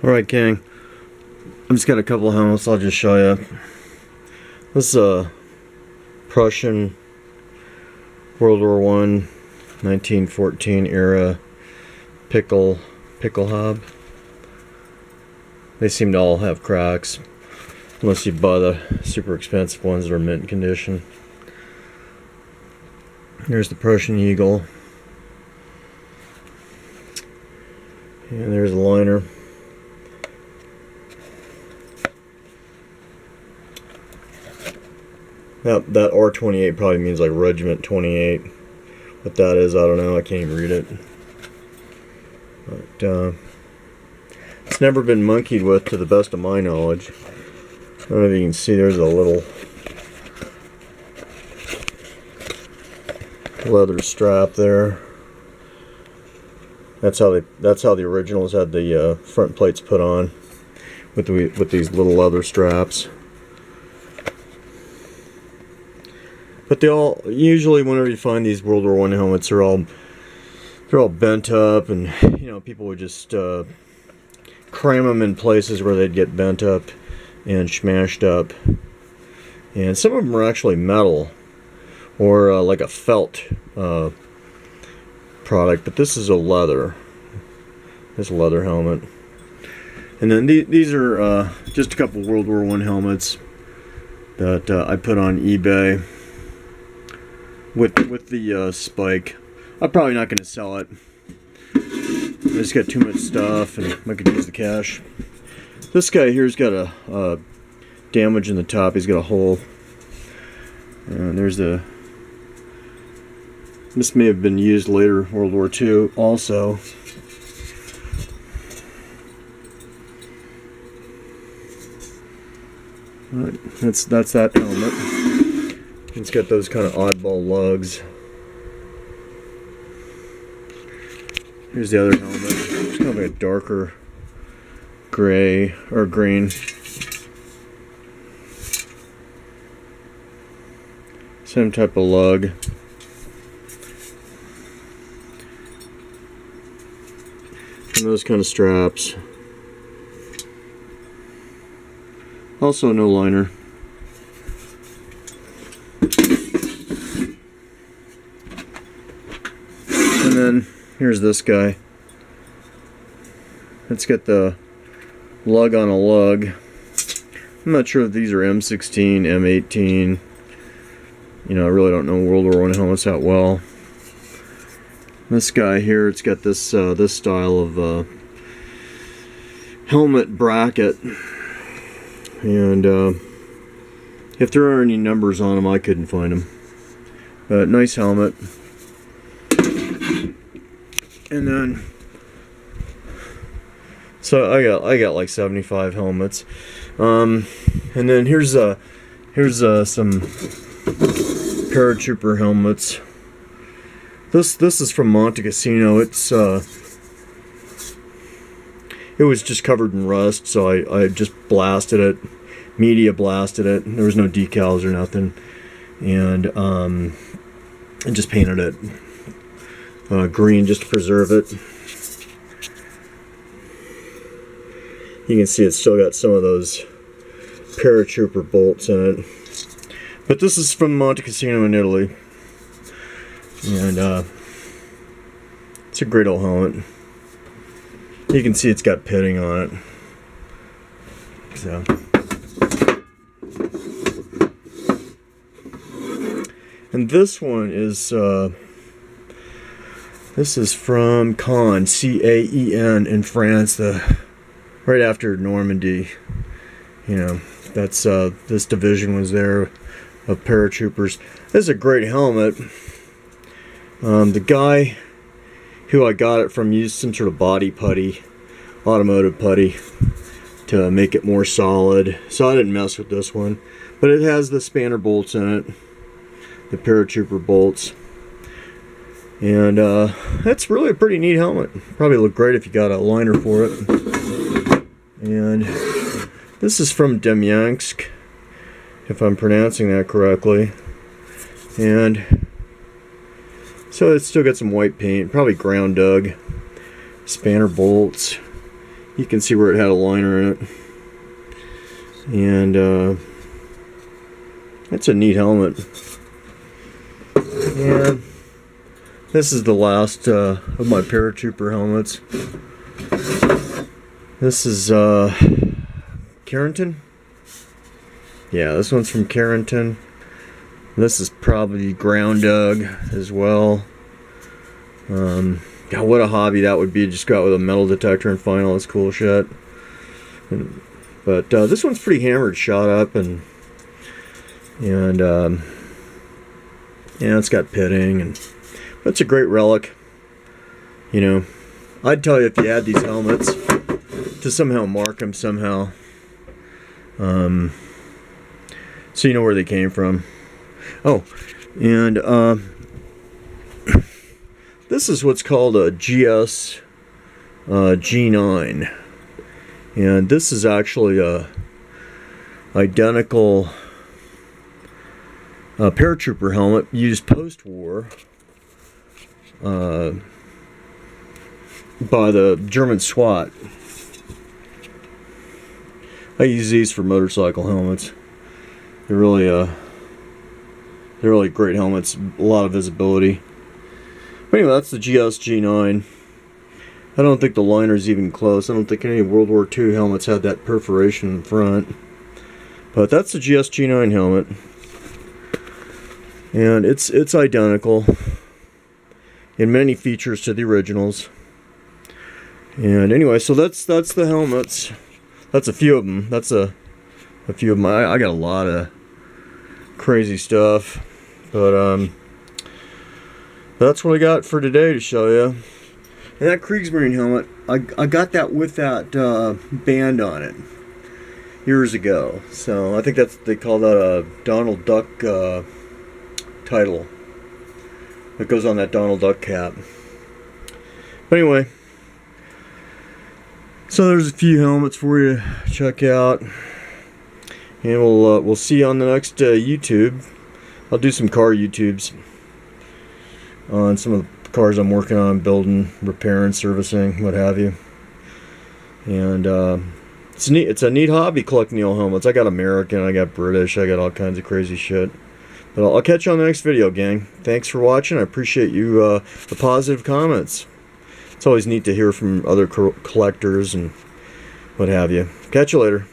Alright, gang. I've just got a couple of helmets I'll just show you. This is a Prussian World War I 1914 era pickle hob. They seem to all have cracks, unless you buy the super expensive ones that are mint condition. Here's the Prussian Eagle. And there's a liner. That R28 probably means like Regiment 28. What that is, I don't know. I can't even read it. But it's never been monkeyed with, to the best of my knowledge. I don't know if you can see. There's a little leather strap there. That's how the originals had the front plates put on, with these little leather straps. But they all, usually whenever you find these World War I helmets, they're all bent up, and you know, people would just cram them in places where they'd get bent up and smashed up. And some of them are actually metal, or like a felt product, but this is a leather. This leather helmet. And then these are just a couple World War I helmets that I put on eBay with the spike. I'm probably not going to sell it. I just got too much stuff, and I could use the cash. This guy here's got a damage in the top. He's got a hole. And there's a. This may have been used later, World War II, also. Alright, that's that helmet. It's got those kind of oddball lugs. Here's the other helmet. It's kind of like a darker gray or green. Same type of lug. And those kind of straps. Also no liner. And then here's this guy. It's got the lug on a lug. I'm not sure if these are M16, M18. You know, I really don't know World War I helmets that well. This guy here, it's got this this style of helmet bracket, and if there are any numbers on them, I couldn't find them. But nice helmet. And then, so I got like 75 helmets. And then here's some paratrooper helmets. This is from Monte Cassino. It was just covered in rust, so I just blasted it, media blasted it. There was no decals or nothing, and I just painted it green just to preserve it. You can see it's still got some of those paratrooper bolts in it. But this is from Monte Cassino in Italy. And it's a great old helmet. You can see it's got pitting on it. So, and this one is this is from Caen, C-A-E-N, in France, right after Normandy. You know, that's this division was there of paratroopers. This is a great helmet. The guy who I got it from used some sort of body putty, automotive putty, to make it more solid. So I didn't mess with this one. But it has the spanner bolts in it, the paratrooper bolts. And that's really a pretty neat helmet. Probably look great if you got a liner for it. And this is from Demyansk, if I'm pronouncing that correctly. And so it's still got some white paint, probably ground dug, spanner bolts. You can see where it had a liner in it. And it's a neat helmet. And this is the last of my paratrooper helmets. This is Carrington. Yeah, this one's from Carrington. This is probably ground dug as well. God, what a hobby that would be, just go out with a metal detector and find all this cool shit. But this one's pretty hammered, shot up, and yeah, it's got pitting, and it's a great relic. You know, I'd tell you if you had these helmets to somehow mark them somehow, so you know where they came from. Oh, and this is what's called a GS G9, and this is actually a identical paratrooper helmet used post-war by the German SWAT. I use these for motorcycle helmets. They're really great helmets. A lot of visibility. But anyway, that's the GS G9. I don't think the liner's even close. I don't think any World War II helmets had that perforation in front. But that's the GS G9 helmet. And it's identical in many features to the originals. And anyway, so that's the helmets. That's a few of them. That's a few of them. I got a lot of crazy stuff, but that's what I got for today to show you. And that Kriegsmarine helmet, I got that with that band on it years ago. So I think they call that a Donald Duck title that goes on that Donald Duck cap. But anyway, so there's a few helmets for you to check out, and we'll see you on the next YouTube. I'll do some car YouTubes on some of the cars I'm working on, building, repairing, servicing, what have you. And it's a neat hobby collecting the old helmets. I got American, I got British, I got all kinds of crazy shit. But I'll catch you on the next video, gang. Thanks for watching. I appreciate you the positive comments. It's always neat to hear from other collectors and what have you. Catch you later.